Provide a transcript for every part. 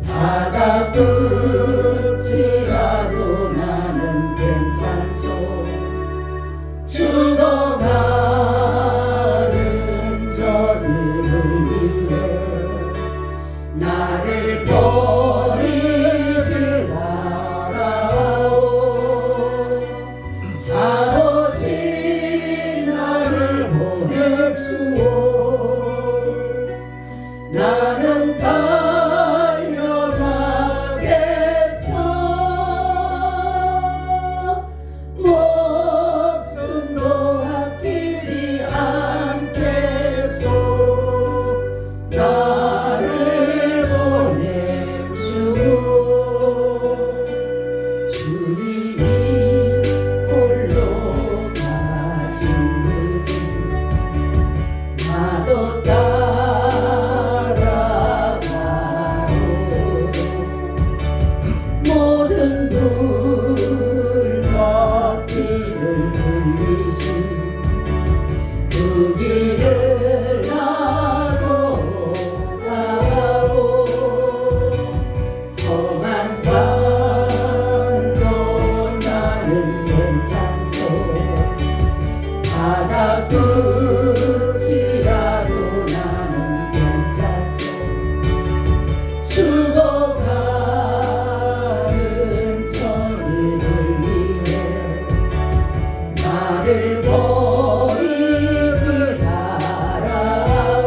바다 끝이라도 나는 괜찮소. 죽어가는 저들을 위해 나를 버리길 바라오. 아버지 나를 보내주오. 나는 달려가겠어. 목숨도 아끼지 않겠소. 나를 보내주오. 주님이 홀로 가신 길 나도 모든 불법길을 돌리신 그 길을 나도 가고 험한 산도 나는 괜찮소. 바다 끝이라도 나는 괜찮소. 죽어가는 저들을 위해 나를 버리길 바라오.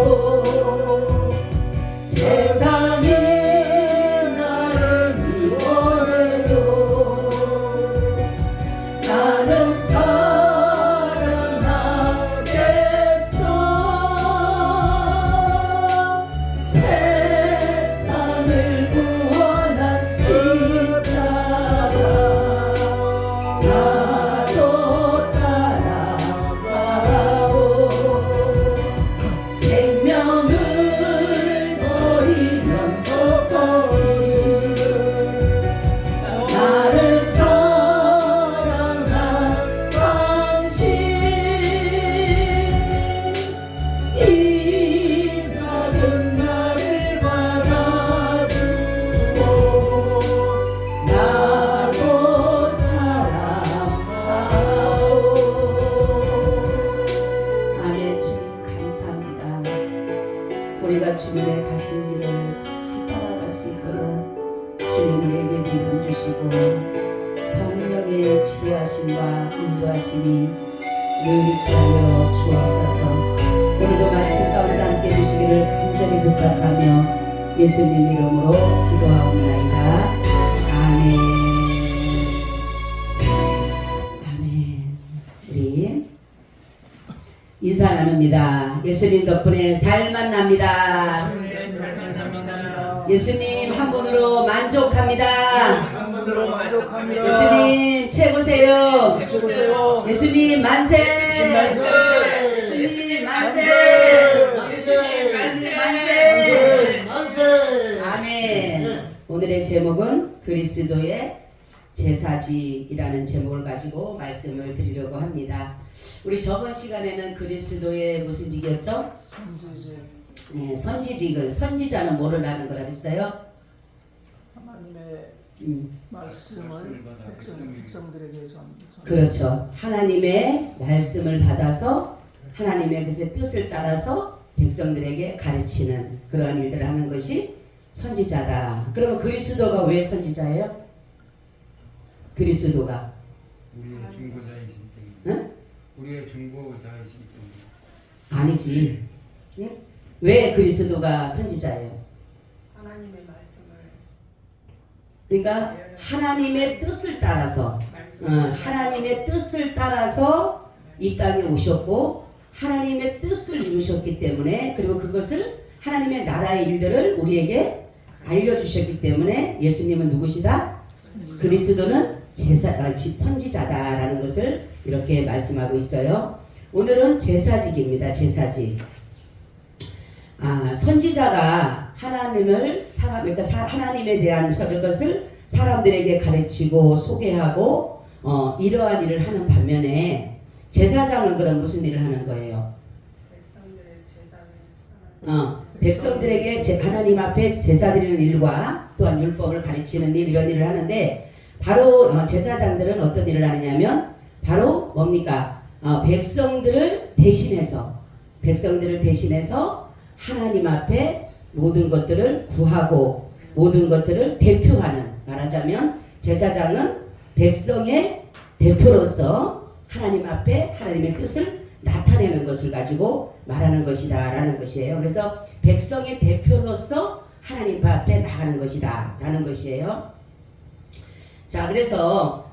세상이 나를 미워해도 나는 사랑하겠어. 세상을 구원한 십자가 나도 따라가오. 생명을 버리면서까지 나를 사랑한 당신 이 작은 나를 받아주고 나도 사랑하오. 아멘. 주님 감사합니다. 우리가 주님의 가신 길을 잘 따라갈 수 있도록 주님 우리에게 믿음 주시고 성령의 치료하심과 인도하심이 늘 있하여 주옵소서. 오늘도 말씀 가운데 함께 주시기를 간절히 부탁하며 예수님 이름으로 기도하옵나이다. 아멘. 아멘. 우리 인사 나눕니다. 예수님 덕분에 살 만납니다. 예수님 한 분으로 만족합니다. 예수님 최고세요. 예수님 만세. 예수님 만세. 만세. 아멘. 오늘의 제목은 그리스도의 제사지이라는 제목을 가지고 말씀을 드리려고 합니다. 우리 저번 시간에는 그리스도의 무슨 직이었죠? 선지지. 네, 선지직은 선지자는 뭐를 하는 거라 했어요? 하나님의 말씀을 백성들에게 전. 그렇죠. 하나님의 말씀을 받아서 하나님의 그 뜻을 따라서 백성들에게 가르치는 그러한 일들을 하는 것이 선지자다. 그러면 그리스도가 왜 선지자예요? 그리스도가 우리의 중보자이시기 응? 때문에. 우리의 중보자이시기 때문에. 아니지. 응? 왜 그리스도가 선지자예요? 하나님의 말씀을 그러니까 하나님의 뜻을 따라서 하나님의 뜻을 따라서 이 땅에 오셨고 하나님의 뜻을 이루셨기 때문에 그리고 그것을 하나님의 나라의 일들을 우리에게 알려주셨기 때문에 예수님은 누구시다? 그리스도는 선지자다라는 것을 이렇게 말씀하고 있어요. 오늘은 제사직입니다. 제사직. 선지자가 하나님을 그러니까 하나님에 대한 것을 사람들에게 가르치고 소개하고 이러한 일을 하는 반면에 제사장은 그럼 무슨 일을 하는 거예요? 백성들의 제사를 백성들에게 하나님 앞에 제사 드리는 일과 또한 율법을 가르치는 일, 이런 일을 하는데, 바로 제사장들은 어떤 일을 하느냐면 바로 뭡니까? 백성들을 대신해서 하나님 앞에 모든 것들을 구하고 모든 것들을 대표하는, 말하자면 제사장은 백성의 대표로서 하나님 앞에 하나님의 뜻을 나타내는 것을 가지고 말하는 것이다 라는 것이에요. 그래서 백성의 대표로서 하나님 앞에 나가는 것이다 라는 것이에요. 자, 그래서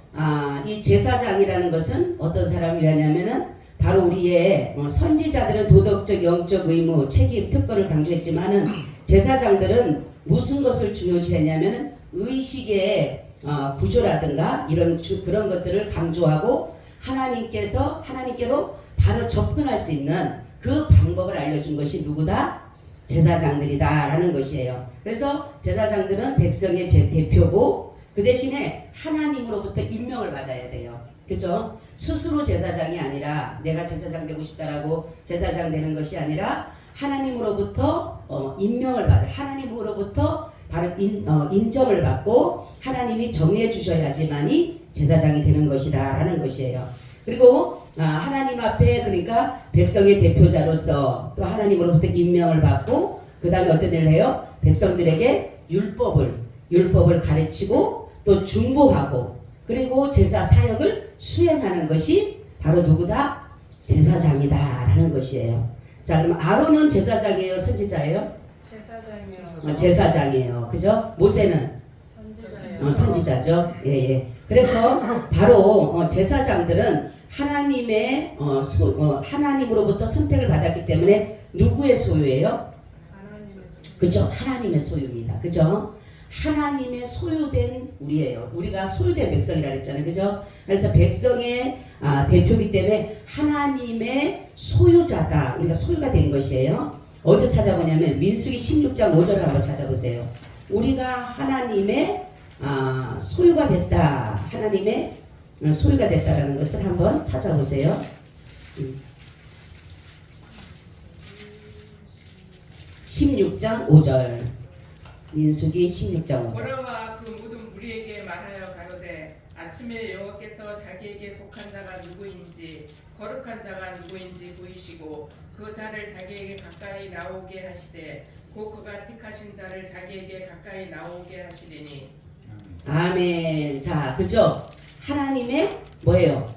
이 제사장이라는 것은 어떤 사람이냐면은 바로 우리의 선지자들은 도덕적, 영적 의무, 책임, 특권을 강조했지만은 제사장들은 무슨 것을 중요시했냐면은 의식의 구조라든가 그런 것들을 강조하고 하나님께로 바로 접근할 수 있는 그 방법을 알려준 것이 누구다? 제사장들이다 라는 것이에요. 그래서 제사장들은 백성의 대표고 그 대신에 하나님으로부터 임명을 받아야 돼요. 그죠? 스스로 제사장이 아니라 내가 제사장 되고 싶다라고 제사장 되는 것이 아니라 하나님으로부터 임명을 받아, 하나님으로부터 바로 인정을 받고 하나님이 정해 주셔야지만이 제사장이 되는 것이다 라는 것이에요. 그리고 하나님 앞에, 그러니까 백성의 대표자로서 또 하나님으로부터 임명을 받고 그 다음에 어떤 일을 해요? 백성들에게 율법을 가르치고 또 중보하고 그리고 제사 사역을 수행하는 것이 바로 누구다? 제사장이다 라는 것이에요. 자, 그럼 아론은 제사장이에요? 선지자예요? 제사장이요. 제사장이에요. 그죠? 모세는? 선지자예요. 선지자죠. 예. 그래서 바로 제사장들은 하나님으로부터 선택을 받았기 때문에 누구의 소유예요? 하나님의 소. 그죠? 하나님의 소유입니다. 그죠? 하나님의 소유된 우리예요. 우리가 소유된 백성이라 그랬잖아요. 그죠? 그래서 백성의 대표이기 때문에 하나님의 소유자다. 우리가 소유가 된 것이에요. 어디서 찾아보냐면 민수기 16장 5절을 한번 찾아보세요. 우리가 하나님의 소유가 됐다. 하나님의 소유가 됐다라는 것을 한번 찾아보세요. 16장 5절. 민수기 16장 5절. 고라와 그 모든 무리에게 말하여 가로되 아침에 여호와께서 자기에게 속한 자가 누구인지 거룩한 자가 누구인지 보이시고 그 자를 자기에게 가까이 나오게 하시되 곧 그가 택하신 자를 자기에게 가까이 나오게 하시리니. 아멘. 자, 그죠? 하나님의 뭐예요?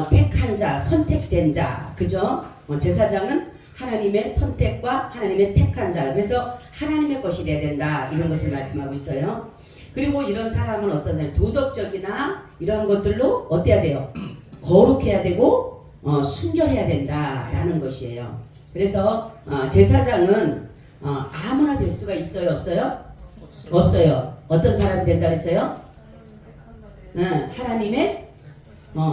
택한 자, 선택된 자, 그죠? 제사장은 하나님의 선택과 하나님의 택한 자, 그래서 하나님의 것이 돼야 된다 이런 것을 말씀하고 있어요. 그리고 이런 사람은 어떤 사람? 도덕적이나 이러한 것들로 어때야 돼요? 거룩해야 되고 순결해야 된다라는 것이에요. 그래서 제사장은 아무나 될 수가 있어요? 없어요? 없어요. 어떤 사람이 된다 그랬어요? 하나님의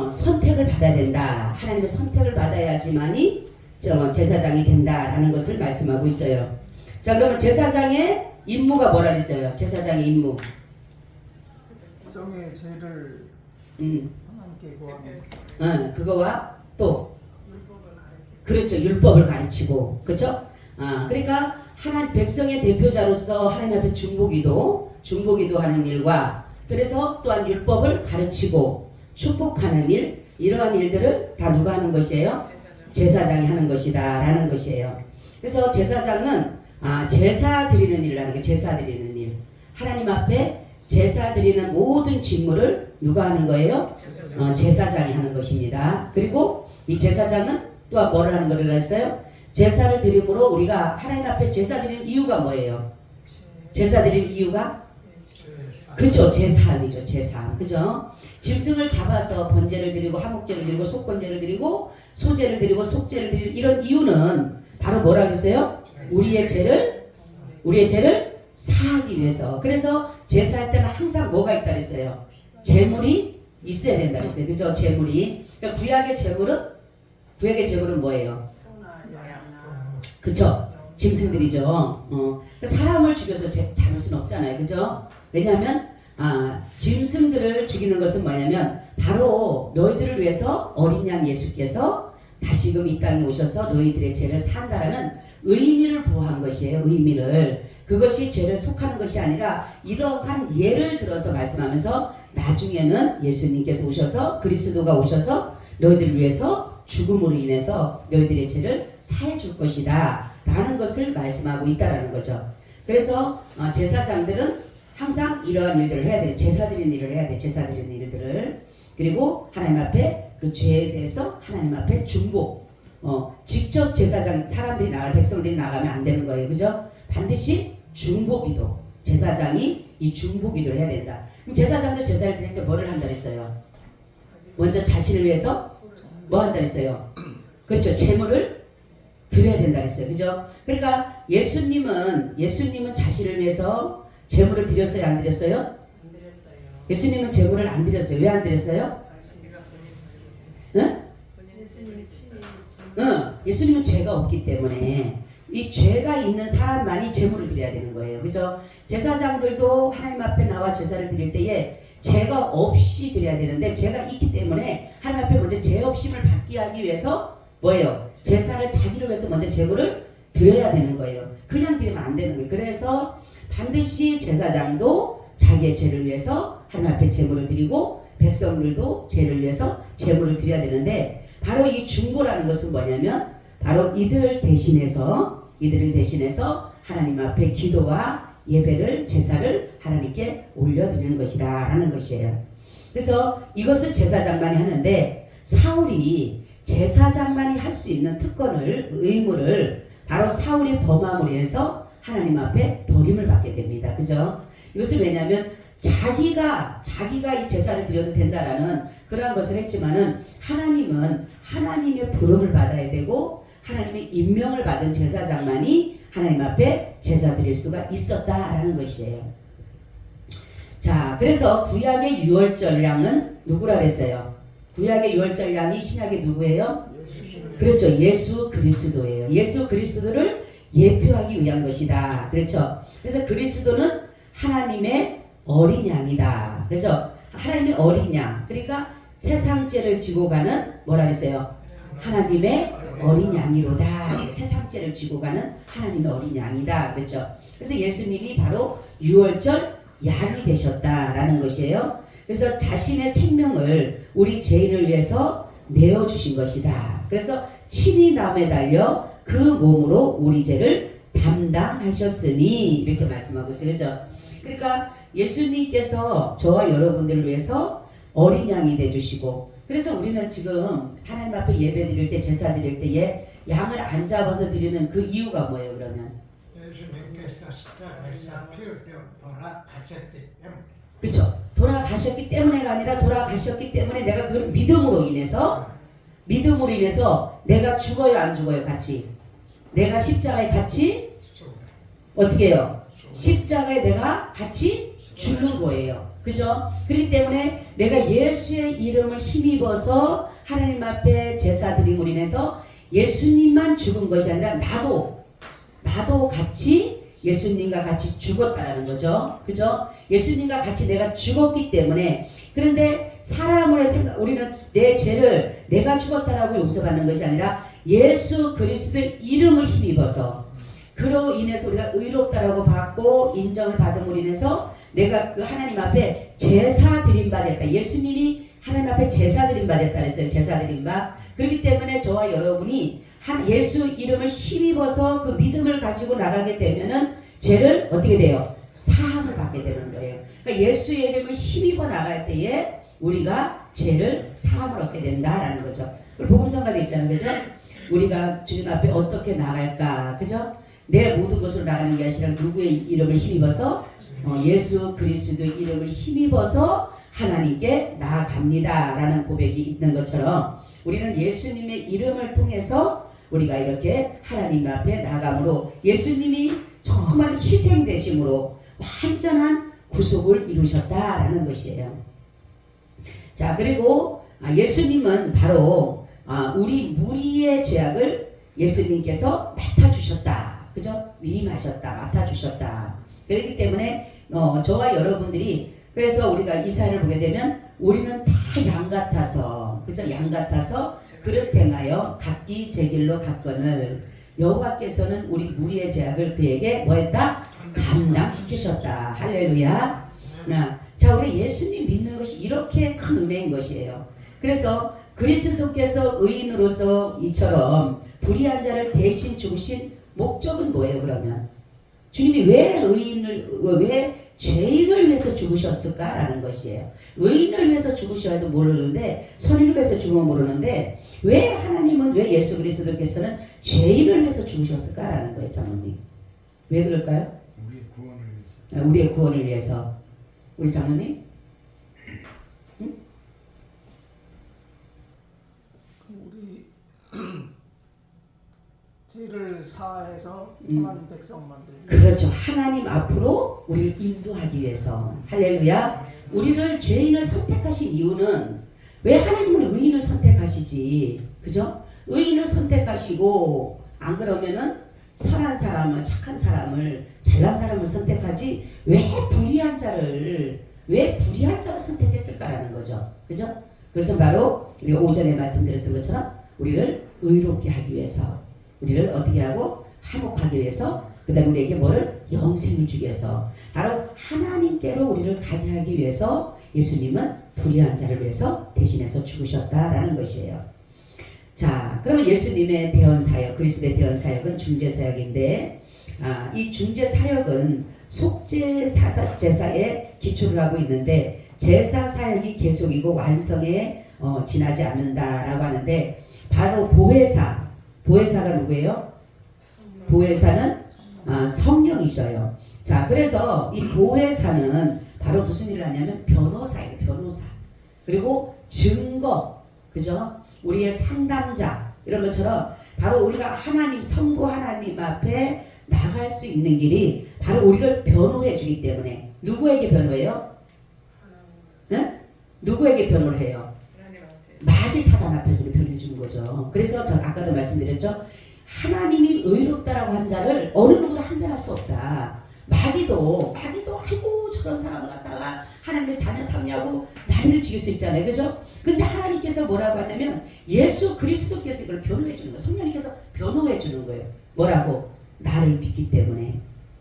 선택을 받아야 된다. 하나님의 선택을 받아야지만이 제사장이 된다라는 것을 말씀하고 있어요. 자, 그러면 제사장의 임무가 뭐라 그랬어요? 제사장의 임무. 백성의 죄를 하나님께 구하는. 그거와 또 그렇죠. 율법을 가르치고, 그렇죠? 그러니까 백성의 대표자로서 하나님 앞에 중보기도 하는 일과 그래서 또한 율법을 가르치고 축복하는 일, 이러한 일들을 다 누가 하는 것이에요? 제사장이 하는 것이다 라는 것이에요. 그래서 제사장은 제사 드리는 일을 하는 거예요. 제사 드리는 일. 하나님 앞에 제사 드리는 모든 직무를 누가 하는 거예요? 제사장이 하는 것입니다. 그리고 이 제사장은 또한 뭐를 하는 거를 했어요? 제사를 드림으로 우리가 하나님 앞에 제사 드리는 이유가 뭐예요? 제사 드릴 이유가? 그죠, 제사함이죠. 제사함. 그죠? 짐승을 잡아서 번제를 드리고 화목제를 드리고 속건제를 드리고 소제를 드리고 속제를 드리고 이런 이유는 바로 뭐라 그랬어요? 우리의 죄를 사하기 위해서. 그래서 제사할 때는 항상 뭐가 있다 그랬어요? 제물이 있어야 된다 그랬어요. 그죠? 제물이. 그러니까 구약의 제물은 뭐예요? 그쵸? 짐승들이죠. 사람을 죽여서 잡을 수는 없잖아요. 그죠? 왜냐하면 짐승들을 죽이는 것은 뭐냐면 바로 너희들을 위해서 어린 양 예수께서 다시금 이 땅에 오셔서 너희들의 죄를 산다라는 의미를 부여한 것이에요. 의미를. 그것이 죄를 속하는 것이 아니라 이러한 예를 들어서 말씀하면서 나중에는 예수님께서 오셔서 그리스도가 오셔서 너희들을 위해서 죽음으로 인해서 너희들의 죄를 사해 줄 것이다 라는 것을 말씀하고 있다라는 거죠. 그래서 제사장들은 항상 이러한 일들을 해야 돼요. 제사 드리는 일을 해야 돼요. 제사 드리는 일들을. 그리고 하나님 앞에 그 죄에 대해서 하나님 앞에 중보. 직접 제사장 사람들이 나가 백성들이 나가면 안 되는 거예요. 그죠? 반드시 중보기도. 제사장이 이 중보기도를 해야 된다. 그럼 제사장도 제사를 드릴 때 뭐를 한다 그랬어요? 먼저 자신을 위해서 뭐 한다 그랬어요? 그렇죠. 제물을 드려야 된다 그랬어요. 그죠? 그러니까 예수님은 자신을 위해서 제물을 드렸어요? 안 드렸어요? 안 드렸어요. 예수님은 제물을 안 드렸어요. 왜 안 드렸어요? 응? 예수님이 친히 예수님은 죄가 없기 때문에 이 죄가 있는 사람만이 제물을 드려야 되는 거예요. 그죠? 제사장들도 하나님 앞에 나와 제사를 드릴 때에 죄가 없이 드려야 되는데 죄가 있기 때문에 하나님 앞에 먼저 죄 없임을 받게 하기 위해서 뭐예요? 제사를 자기를 위해서 먼저 제물을 드려야 되는 거예요. 그냥 드리면 안 되는 거예요. 그래서 반드시 제사장도 자기의 죄를 위해서 하나님 앞에 제물을 드리고 백성들도 죄를 위해서 제물을 드려야 되는데 바로 이 중보라는 것은 뭐냐면 바로 이들을 대신해서 하나님 앞에 기도와 예배를 제사를 하나님께 올려드리는 것이다 라는 것이에요. 그래서 이것을 제사장만이 하는데 사울이 제사장만이 할 수 있는 의무를 바로 사울이 범함으로 인해서 하나님 앞에 버림을 받게 됩니다. 그죠? 이것은 왜냐하면 자기가 이 제사를 드려도 된다라는 그러한 것을 했지만은 하나님은 하나님의 부름을 받아야 되고 하나님의 임명을 받은 제사장만이 하나님 앞에 제사 드릴 수가 있었다라는 것이에요. 자, 그래서 구약의 유월절 양은 누구라 그랬어요? 구약의 유월절 양이 신약의 누구예요? 그렇죠. 예수 그리스도예요. 예수 그리스도를 예표하기 위한 것이다. 그렇죠. 그래서 그리스도는 하나님의 어린 양이다. 그래서 하나님의 어린 양. 그러니까 세상 죄를 지고 가는 뭐라 그랬어요? 하나님의 어린 양이로다. 세상 죄를 지고 가는 하나님의 어린 양이다. 그렇죠. 그래서 예수님이 바로 유월절 양이 되셨다라는 것이에요. 그래서 자신의 생명을 우리 죄인을 위해서 내어주신 것이다. 그래서 친히 나무에 달려 그 몸으로 우리 죄를 담당하셨으니 이렇게 말씀하고 있어요. 그렇죠? 그러니까 예수님께서 저와 여러분들을 위해서 어린 양이 되주시고 그래서 우리는 지금 하나님 앞에 예배 드릴 때 제사 드릴 때에 양을 안 잡아서 드리는 그 이유가 뭐예요 그러면? 예수님께서 십자가에서 피 흘려 돌아가셨기 때문에. 그렇죠. 돌아가셨기 때문에가 아니라 돌아가셨기 때문에 내가 그걸 믿음으로 인해서 내가 죽어요 안 죽어요 같이? 내가 십자가에 같이 어떻게 해요? 십자가에 내가 같이 죽는 거예요. 그죠? 그렇기 때문에 내가 예수의 이름을 힘입어서 하나님 앞에 제사 드림으로 인해서 예수님만 죽은 것이 아니라 나도 같이 예수님과 같이 죽었다라는 거죠. 그죠? 예수님과 같이 내가 죽었기 때문에 그런데 사람으로의 생각 우리는 내 죄를 내가 죽었다라고 용서받는 것이 아니라 예수 그리스도의 이름을 힘입어서 그로 인해서 우리가 의롭다라고 받고 인정을 받음으로 인해서 내가 그 하나님 앞에 제사 드림 바 됐다. 예수님이 하나님 앞에 제사 드림 바 됐다 그랬어요. 제사 드림 바. 그렇기 때문에 저와 여러분이 예수 이름을 힘입어서 그 믿음을 가지고 나가게 되면은 죄를 어떻게 돼요? 사함을 받게 되는 거예요. 그러니까 예수의 이름을 힘입어 나갈 때에 우리가 죄를 사함을 얻게 된다라는 거죠. 그리고 복음성가도 있잖아요. 그죠? 우리가 주님 앞에 어떻게 나갈까? 그죠? 내 모든 것으로 나가는 게 아니라 누구의 이름을 힘입어서 예수 그리스도의 이름을 힘입어서 하나님께 나아갑니다 라는 고백이 있는 것처럼 우리는 예수님의 이름을 통해서 우리가 이렇게 하나님 앞에 나아감으로 예수님이 정말 희생되심으로 완전한 구속을 이루셨다라는 것이에요. 자, 그리고 예수님은 바로 우리 무리의 죄악을 예수님께서 맡아주셨다. 그죠? 위임하셨다. 맡아주셨다. 그렇기 때문에 저와 여러분들이 그래서 우리가 이사를 보게 되면 우리는 다 양 같아서 그죠? 양 같아서 그릇 행하여 각기 제 길로 갔거늘 여호와께서는 우리 무리의 죄악을 그에게 뭐했다? 담당시키셨다. 할렐루야. 자, 우리 예수님 믿는 것이 이렇게 큰 은혜인 것이에요. 그래서 그리스도께서 의인으로서 이처럼 불의한 자를 대신 죽으신 목적은 뭐예요? 그러면 주님이 왜 죄인을 위해서 죽으셨을까라는 것이에요. 의인을 위해서 죽으셔도 모르는데, 선인을 위해서 죽으면 모르는데, 왜 하나님은, 왜 예수 그리스도께서는 죄인을 위해서 죽으셨을까라는 거예요, 장로님. 왜 그럴까요? 우리의 구원을 위해서. 우리의 구원을 위해서. 우리 장로님? 응? 우리 죄를 사해서 하나님 백성 만들기. 그렇죠. 하나님 앞으로 우리를 인도하기 위해서. 할렐루야. 우리를 죄인을 선택하신 이유는, 왜 하나님은 의인을 선택하시지? 그죠? 의인을 선택하시고, 안 그러면은 선한 사람을, 착한 사람을, 잘난 사람을 선택하지, 왜 불의한 자를 선택했을까라는 거죠. 그죠? 그래서 바로 우리가 오전에 말씀드렸던 것처럼 우리를 의롭게 하기 위해서, 우리를 어떻게 하고 화목하기 위해서, 그 다음에 우리에게 뭐를? 영생을 주기 위해서, 바로 하나님께로 우리를 가게 하기 위해서 예수님은 불의한 자를 위해서 대신해서 죽으셨다라는 것이에요. 자, 그러면 예수님의 대언사역, 그리스도의 대언사역은 중재사역인데, 이 중재사역은 속죄제사에 기초를 하고 있는데, 제사사역이 계속이고 완성에 지나지 않는다라고 하는데, 바로 보혜사가 누구예요? 보혜사는 성령이셔요. 자, 그래서 이 보혜사는 바로 무슨 일을 하냐면 변호사예요. 변호사. 그리고 증거, 그죠? 우리의 상담자, 이런 것처럼 바로 우리가 성부 하나님 앞에 나갈 수 있는 길이 바로 우리를 변호해 주기 때문에. 누구에게 변호해요? 네? 누구에게 변호를 해요? 마귀 사단 앞에서 우리 변호해 주는 거죠. 그래서 저 아까도 말씀드렸죠. 하나님이 의롭다라고 한 자를 어느 누구도 한변할 수 없다. 마귀도 아이고 저런 사람을 갖다가 하나님의 자녀 삼냐고 난리를 지길 수 있잖아요. 그죠? 근데 하나님께서 뭐라고 하냐면 예수 그리스도께서 이걸 변호해 주는 거예요. 성령님께서 변호해 주는 거예요. 뭐라고? 나를 믿기 때문에.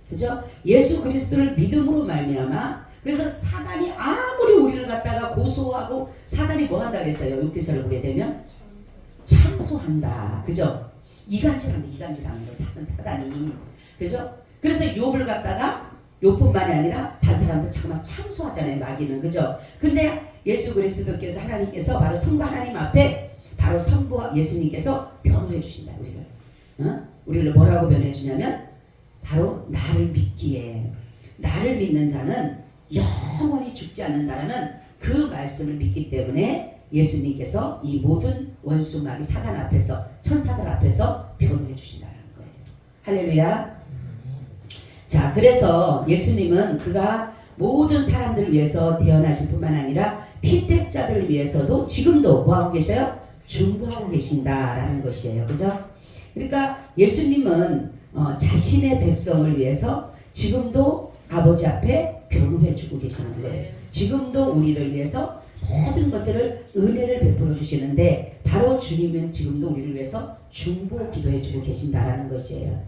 그죠? 예수 그리스도를 믿음으로 말미암아. 그래서 사단이 아무리 우리를 갖다가 고소하고, 사단이 뭐 한다고 했어요? 욥기서를 보게 되면 참소한다. 그죠? 이간질하는 거예요. 사단이. 그죠? 그래서 욥을 갖다가 욥뿐만이 아니라 다른 사람들 잠깐만 참소하잖아요. 마귀는. 그죠? 근데 예수 그리스도께서, 하나님께서 바로 성부 하나님 앞에 바로 성부 예수님께서 변호해 주신다. 우리를 뭐라고 변호해 주냐면 바로 나를 믿기에, 나를 믿는 자는 영원히 죽지 않는다라는 그 말씀을 믿기 때문에 예수님께서 이 모든 원수 마귀 사단 앞에서, 천사들 앞에서 변호해 주신다는 거예요. 할렐루야. 자, 그래서 예수님은 그가 모든 사람들을 위해서 태어나실 뿐만 아니라 피택자들을 위해서도 지금도 뭐하고 계셔요? 중보하고 계신다라는 것이에요. 그죠? 그러니까 예수님은 자신의 백성을 위해서 지금도 아버지 앞에 변호해주고 계시는 거예요. 지금도 우리를 위해서 모든 것들을 은혜를 베풀어 주시는데, 바로 주님은 지금도 우리를 위해서 중보 기도해주고 계신다라는 것이에요.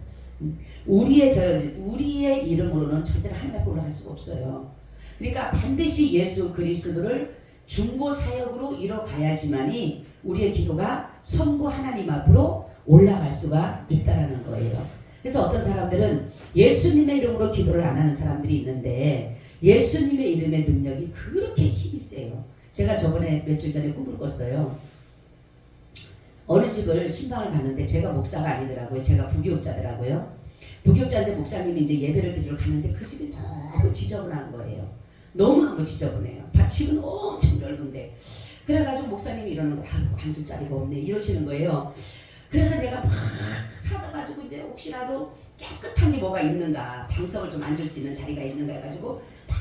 우리의 이름으로는 절대로 하나님 앞에 올라갈 수가 없어요. 그러니까 반드시 예수 그리스도를 중보 사역으로 이뤄가야지만이 우리의 기도가 성부 하나님 앞으로 올라갈 수가 있다라는 거예요. 그래서 어떤 사람들은 예수님의 이름으로 기도를 안 하는 사람들이 있는데, 예수님의 이름의 능력이 그렇게 힘이 세요. 제가 저번에 며칠 전에 꿈을 꿨어요. 어느 집을 신방을 갔는데, 제가 목사가 아니더라고요. 제가 부교육자더라고요. 부교육자인데 목사님이 이제 예배를 드리러 갔는데 그 집이 너무 지저분한 거예요. 너무너무 지저분해요. 집은 엄청 넓은데. 그래가지고 목사님이 이러는 거예요. 앉을 자리가 없네. 이러시는 거예요. 그래서 내가 막 찾아가지고 이제 혹시라도 깨끗한 게 뭐가 있는가, 방석을 좀 앉을 수 있는 자리가 있는가 해가지고 막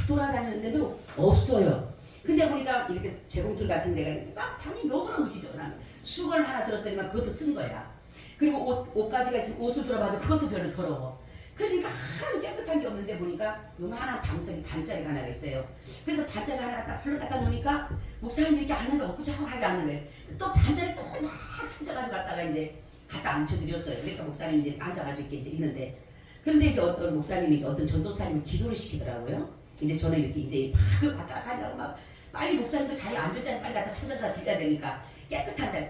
돌아다니는데도 없어요. 근데 우리가 이렇게 재봉틀 같은 데가 있는데 막 방이 너무너무 지저분한, 수건 하나 들었더니만 그것도 쓴 거야. 그리고 옷가지가 있으면 옷을 들어봐도 그것도 별로 더러워. 그러니까 하나도 깨끗한 게 없는데 보니까 요만한 방석이 반짜리가 하나 있어요. 그래서 반짜리 하나 갖다 놓으니까 목사님이 이렇게 앉는데 엊그저하게 앉는 거예요. 또 반짜리 또 막 찾아가지고 갔다가 이제 갖다 앉혀드렸어요. 그러니까 목사님 이제 앉아가지고 이렇게 이제 있는데, 그런데 이제 어떤 목사님이 이제 어떤 전도사님을 기도를 시키더라고요. 이제 저는 이렇게 이제 막 왔다 갔다 하려고 막 빨리 목사님 그 자리에 앉을 자리 빨리 갖다 찾아서 드려야 되니까 깨끗한 자리,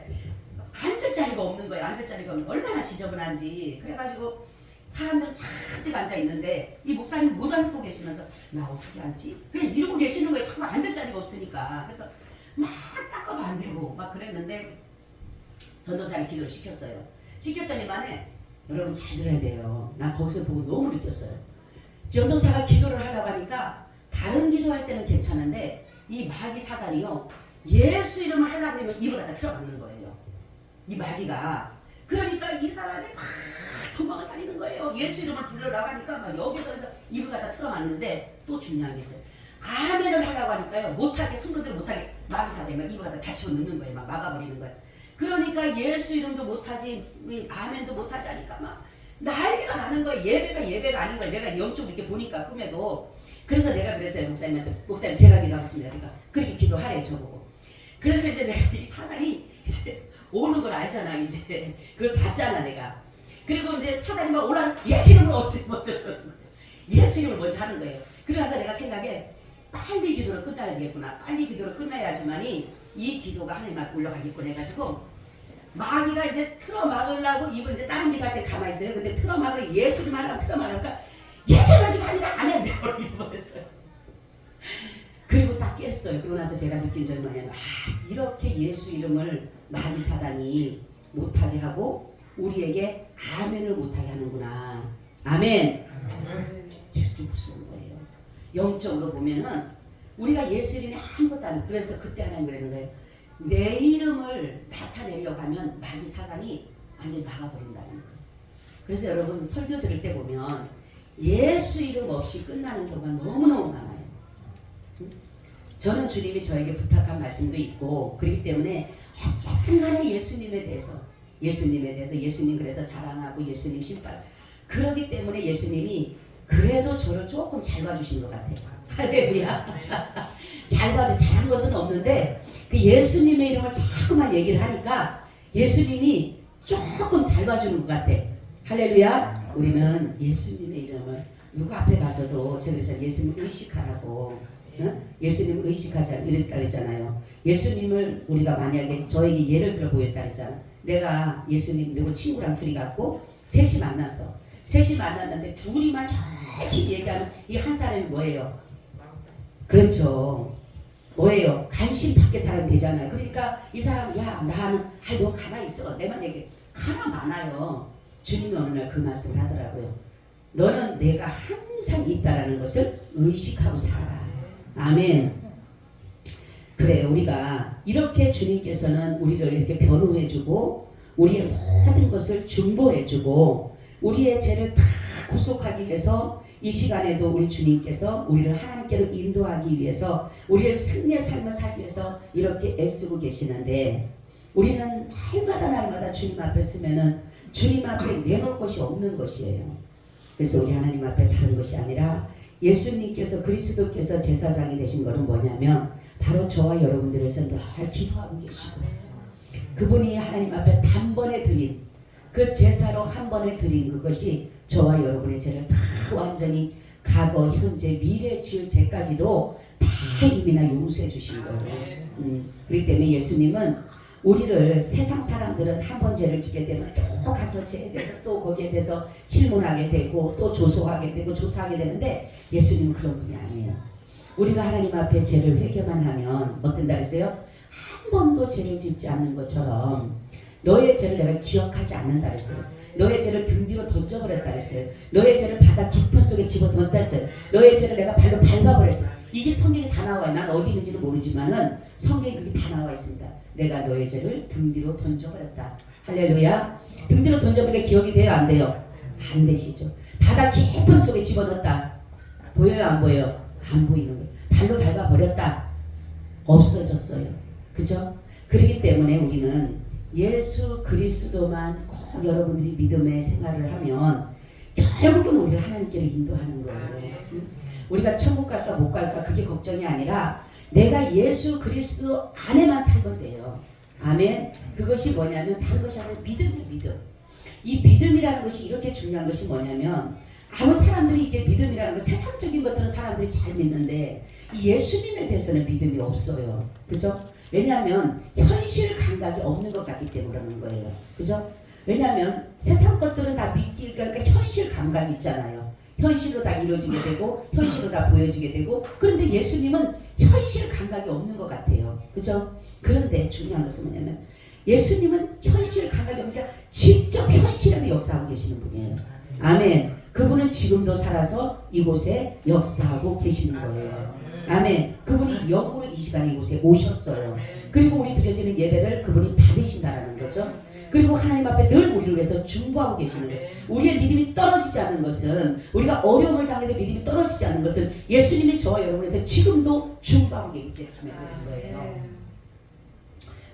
앉을 자리가 없는 거예요. 앉을 자리가 없는 거예요. 얼마나 지저분한지. 그래가지고 사람들은 잔뜩 앉아 있는데 이 목사님 못 앉고 계시면서 나 어떻게 앉지? 그냥 이러고 계시는 거예요. 자꾸 앉을 자리가 없으니까. 그래서 막 닦아도 안 되고 막 그랬는데 전도사님 기도를 시켰어요. 시켰더니만에 여러분 잘 들어야 돼요. 난 거기서 보고 너무 느꼈어요. 전도사가 기도를 하려고 하니까 다른 기도할 때는 괜찮은데 이 마귀 사단이요, 예수 이름을 하려고 하면 입을 갖다 틀어박는 거예요. 이 마귀가. 그러니까 이 사람이 막 도망을 다니는 거예요. 예수 이름을 부르려고 하니까 막 여기저기서 입을 갖다 틀어막는데, 또 중요한 게 있어요. 아멘을 하려고 하니까요, 못하게, 성도들 못하게 마귀 사단이 막 입을 갖다 다 집어넣는 거예요. 막 막아버리는 거예요. 그러니까 예수 이름도 못하지, 아멘도 못하지 하니까 막 난리가 나는 거예요. 예배가 아닌 거예요. 내가 영적으로 이렇게 보니까 꿈에도. 그래서 내가 그랬어요. 목사님한테, 목사님 제가 기도하겠습니다. 그러니까 그렇게 기도하래 저보고. 그래서 이제 내가 이 사단이 이제 오는 걸 알잖아. 이제 그걸 봤잖아 내가. 그리고 이제 사단이 막 올라오는, 예수 이름을 어쩌고 예수 이름을 먼저 하는 거예요. 그래서 내가 생각에 빨리 기도를 끝나야겠구나. 빨리 기도를 끝나야지만이 이 기도가 하나님 앞에 올라가겠구나 해가지고 마귀가 이제 틀어막으려고 입을 이제 다른 기도할 때 가만히 있어요. 근데 틀어막으려 예수 이름 하려고 틀어막으니까 예수 이름을 기도합니다. 아멘. 내가 이러버렸어요. 그리고 딱 깼어요. 그러고 나서 제가 느낀 점이 뭐냐면, 이렇게 예수 이름을 마귀 사단이 못하게 하고 우리에게 아멘을 못하게 하는구나. 아멘. 이렇게 무서운 거예요. 영적으로 보면은 우리가 예수 이름이 아무것도 안, 그래서 그때 하나님 그러는 거예요. 내 이름을 나타내려고 하면 마귀 사단이 완전히 막아버린다는 거예요. 그래서 여러분 설교 들을 때 보면 예수 이름 없이 끝나는 경우가 너무너무 많아요. 저는 주님이 저에게 부탁한 말씀도 있고 그렇기 때문에 어쨌든 간에 예수님에 대해서 예수님 그래서 자랑하고 예수님 신발, 그러기 때문에 예수님이 그래도 저를 조금 잘 봐주신 것 같아요. 할렐루야. 잘 봐줘, 잘한 것은 없는데 그 예수님의 이름을 자꾸만 얘기를 하니까 예수님이 조금 잘 봐주는 것 같아. 할렐루야. 우리는 예수님의 이름을 누구 앞에 가서도 제가 예수님 의식하라고, 예수님 의식하자 이랬다 그랬잖아요. 예수님을 우리가 만약에 저에게 예를 들어 보였다 그랬잖아. 내가 예수님 누구 친구랑 둘이 갔고 셋이 만났어. 셋이 만났는데 둘이만 열심히 얘기하는 이 한 사람이 뭐예요? 그렇죠. 뭐예요? 간신 밖에 사람 되잖아요. 그러니까 이 사람, 야 나는, 너 가만히 있어. 내만 얘기해. 가만 많아요. 주님이 어느 날 그 말씀을 하더라고요. 너는 내가 항상 있다라는 것을 의식하고 살아. 아멘. 그래, 우리가 이렇게 주님께서는 우리를 이렇게 변호해주고 우리의 모든 것을 중보해주고 우리의 죄를 다 구속하기 위해서 이 시간에도 우리 주님께서 우리를 하나님께로 인도하기 위해서 우리의 승리의 삶을 살기 위해서 이렇게 애쓰고 계시는데, 우리는 날마다 주님 앞에 서면은 주님 앞에 내놓을 것이 없는 것이에요. 그래서 우리 하나님 앞에 다른 것이 아니라 예수님께서, 그리스도께서 제사장이 되신 것은 뭐냐면 바로 저와 여러분들을 위해서 늘 기도하고 계시고, 그분이 하나님 앞에 단번에 드린 그 제사로 한 번에 드린 그것이 저와 여러분의 죄를 다 완전히 과거, 현재, 미래 지을 죄까지도 다 이미나 용서해 주신 거예요. 그렇기 때문에 예수님은 우리를, 세상 사람들은 한 번 죄를 짓게 되면 또 가서 죄에 대해서 또 거기에 대해서 힐문하게 되고 또 조소하게 되고 조사하게 되는데 예수님은 그런 분이 아니에요. 우리가 하나님 앞에 죄를 회개만 하면 어떤다 그랬어요? 한 번도 죄를 짓지 않는 것처럼 너의 죄를 내가 기억하지 않는다 그랬어요. 너의 죄를 등 뒤로 던져버렸다 그랬어요. 너의 죄를 바다 깊은 속에 집어넣었다 했어요. 너의 죄를 내가 발로 밟아버렸다. 이게 성경에 다 나와요. 난 어디 있는지는 모르지만은 성경에 그게 다 나와 있습니다. 내가 너의 죄를 등 뒤로 던져버렸다. 할렐루야. 등 뒤로 던져버리니까 기억이 돼요? 안 돼요? 안 되시죠. 바다 깊은 속에 집어넣었다. 보여요? 안 보여요? 안 보이는 거예요. 발로 밟아버렸다. 없어졌어요. 그죠? 그렇기 때문에 우리는 예수 그리스도만 꼭 여러분들이 믿음의 생활을 하면 결국은 우리를 하나님께로 인도하는 거예요. 우리가 천국 갈까 못 갈까 그게 걱정이 아니라 내가 예수 그리스도 안에만 살면 돼요. 아멘. 그것이 뭐냐면 다른 것이 아니라 믿음이에요. 믿음. 이 믿음이라는 것이 이렇게 중요한 것이 뭐냐면 아무 사람들이 이게 믿음이라는 거 세상적인 것들은 사람들이 잘 믿는데 이 예수님에 대해서는 믿음이 없어요. 그죠? 왜냐하면 현실 감각이 없는 것 같기 때문에 그러는 거예요. 그죠? 왜냐하면 세상 것들은 다 믿기 그러니까 현실 감각이 있잖아요. 현실로 다 이루어지게 되고 현실로 다 보여지게 되고 그런데 예수님은 현실 감각이 없는 것 같아요. 그죠? 그런데 중요한 것은 뭐냐면 예수님은 현실 감각이 없으니까 직접 현실에 역사하고 계시는 분이에요. 아멘. 그분은 지금도 살아서 이곳에 역사하고 계시는 거예요. 아멘. 그분이 영으로 이 시간에 이곳에 오셨어요. 그리고 우리 드려지는 예배를 그분이 받으신다라는 거죠. 그리고 하나님 앞에 늘 우리를 위해서 중보하고 계시는 거예요. 우리의 믿음이 떨어지지 않는 것은 우리가 어려움을 당해도 믿음이 떨어지지 않는 것은 예수님이 저와 여러분에서 지금도 중보하고 계시기 때문에 그런 거예요.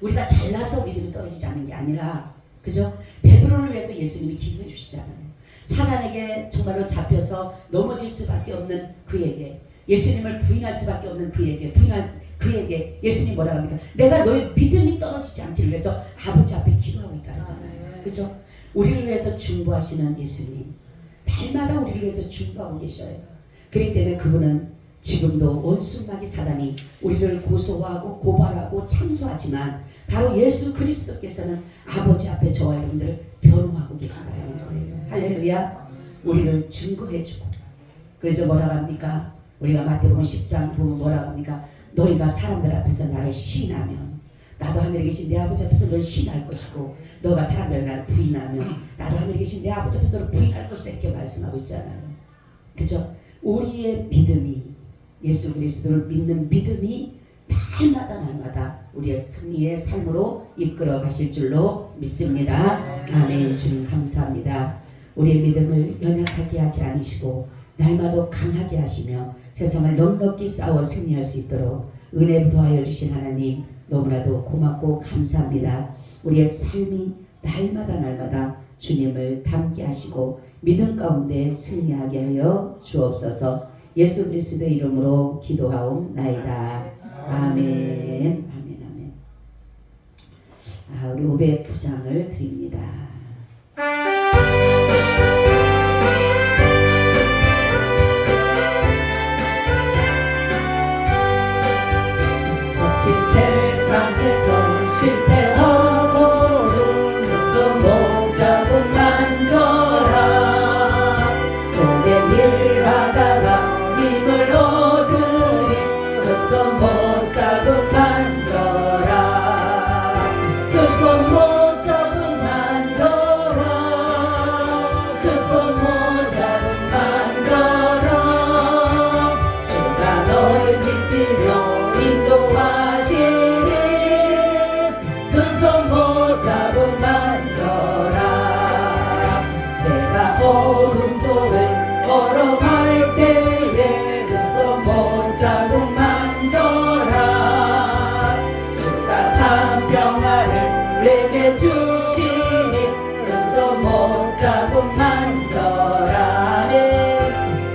우리가 잘나서 믿음이 떨어지지 않는 게 아니라 그죠? 베드로를 위해서 예수님이 기도해 주시잖아요. 사단에게 정말로 잡혀서 넘어질 수밖에 없는 그에게 예수님을 부인할 수밖에 없는 그에게 예수님 뭐라고 합니까? 내가 너의 믿음이 떨어지지 않기를 위해서 아버지 앞에 기도하고 있다 하잖아요. 그죠? 우리를 위해서 중보하시는 예수님 날마다 우리를 위해서 중보하고 계셔요. 그렇기 때문에 그분은 지금도 원수마귀 사단이 우리를 고소하고 고발하고 참소하지만 바로 예수 그리스도께서는 아버지 앞에 저와 여러분들을 변호하고 계신다는 거예요. 할렐루야. 우리를 증거해주고 그래서 뭐라고 합니까? 우리가 마태복음 10장 보면 뭐라고 합니까? 너희가 사람들 앞에서 나를 시인하면 나도 하늘에 계신 내 아버지 앞에서 너를 시인할 것이고 너가 사람들 나를 부인하면 나도 하늘에 계신 내 아버지 앞에서 너를 부인할 것이다 이렇게 말씀하고 있잖아요. 그죠? 우리의 믿음이 예수 그리스도를 믿는 믿음이 날마다 우리의 승리의 삶으로 이끌어 가실 줄로 믿습니다. 아멘. 주님 감사합니다. 우리의 믿음을 연약하게 하지 않으시고 날마다 강하게 하시며 세상을 넉넉히 싸워 승리할 수 있도록 은혜 부어하여 주신 하나님 너무나도 고맙고 감사합니다. 우리의 삶이 날마다 주님을 닮게 하시고 믿음 가운데 승리하게 하여 주옵소서. 예수 그리스도의 이름으로 기도하옵나이다. 아멘. 아멘. 우리 500부장을 드립니다. 거친 세상에서 실패하고 그래서 목자국 만져라. 오랜 일 하다가 힘을 얻으리. 그래서 목자국 만져라. 그래서 목자국 만져라. 그래서 목자국 만져라. 주가 너를 지키며 인도하시니 그 손모자국 만져라. 내가 어둠 속을 걸어갈 때에 그 손모자국 만져라. 주가 참 평안을 내게 주시니 그 손모자국 만져라.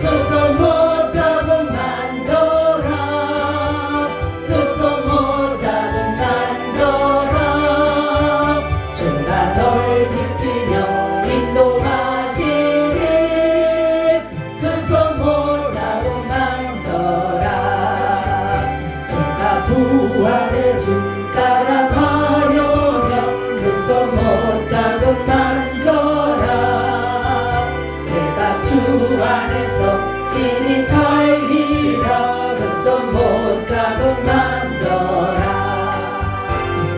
그 손모자국 만져라. 지키며 인도하시니 그 손모자국 만져라. 내가 부활의 주 따라가려면 그 손모자국 만져라. 내가 주 안에서 길이 살리라. 그 손모자국 만져라.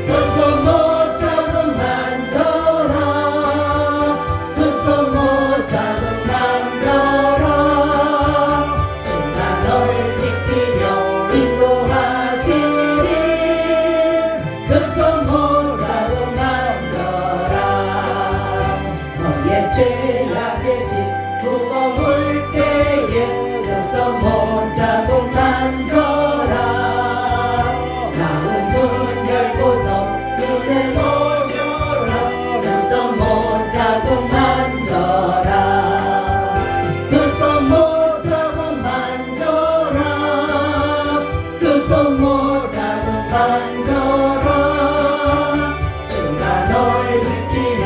그 손모자국 만져라. 그 손모자국 만져라. 주가 너를 지키며 인도하시니 그 손모자국 만져라. 너의 죄악의 짐 무거울 때에 그 손모자국 만져라. 나은 문 열고서 눈을 모셔라. 그 손모자국 만져라. 그 손모자국 만져라. 그 손모자국 만져라. 주가 널 지키며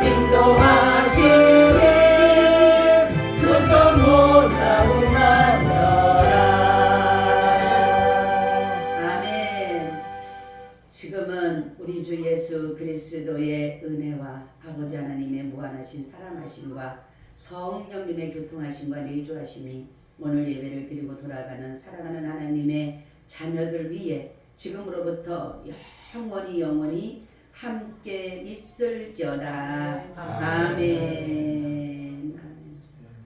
인도하시니 주 예수 그리스도의 은혜와 아버지 하나님의 무한하신 사랑하심과 성령님의 교통하심과 내주하심이 오늘 예배를 드리고 돌아가는 사랑하는 하나님의 자녀들 위에 지금으로부터 영원히 함께 있을지어다. 아멘.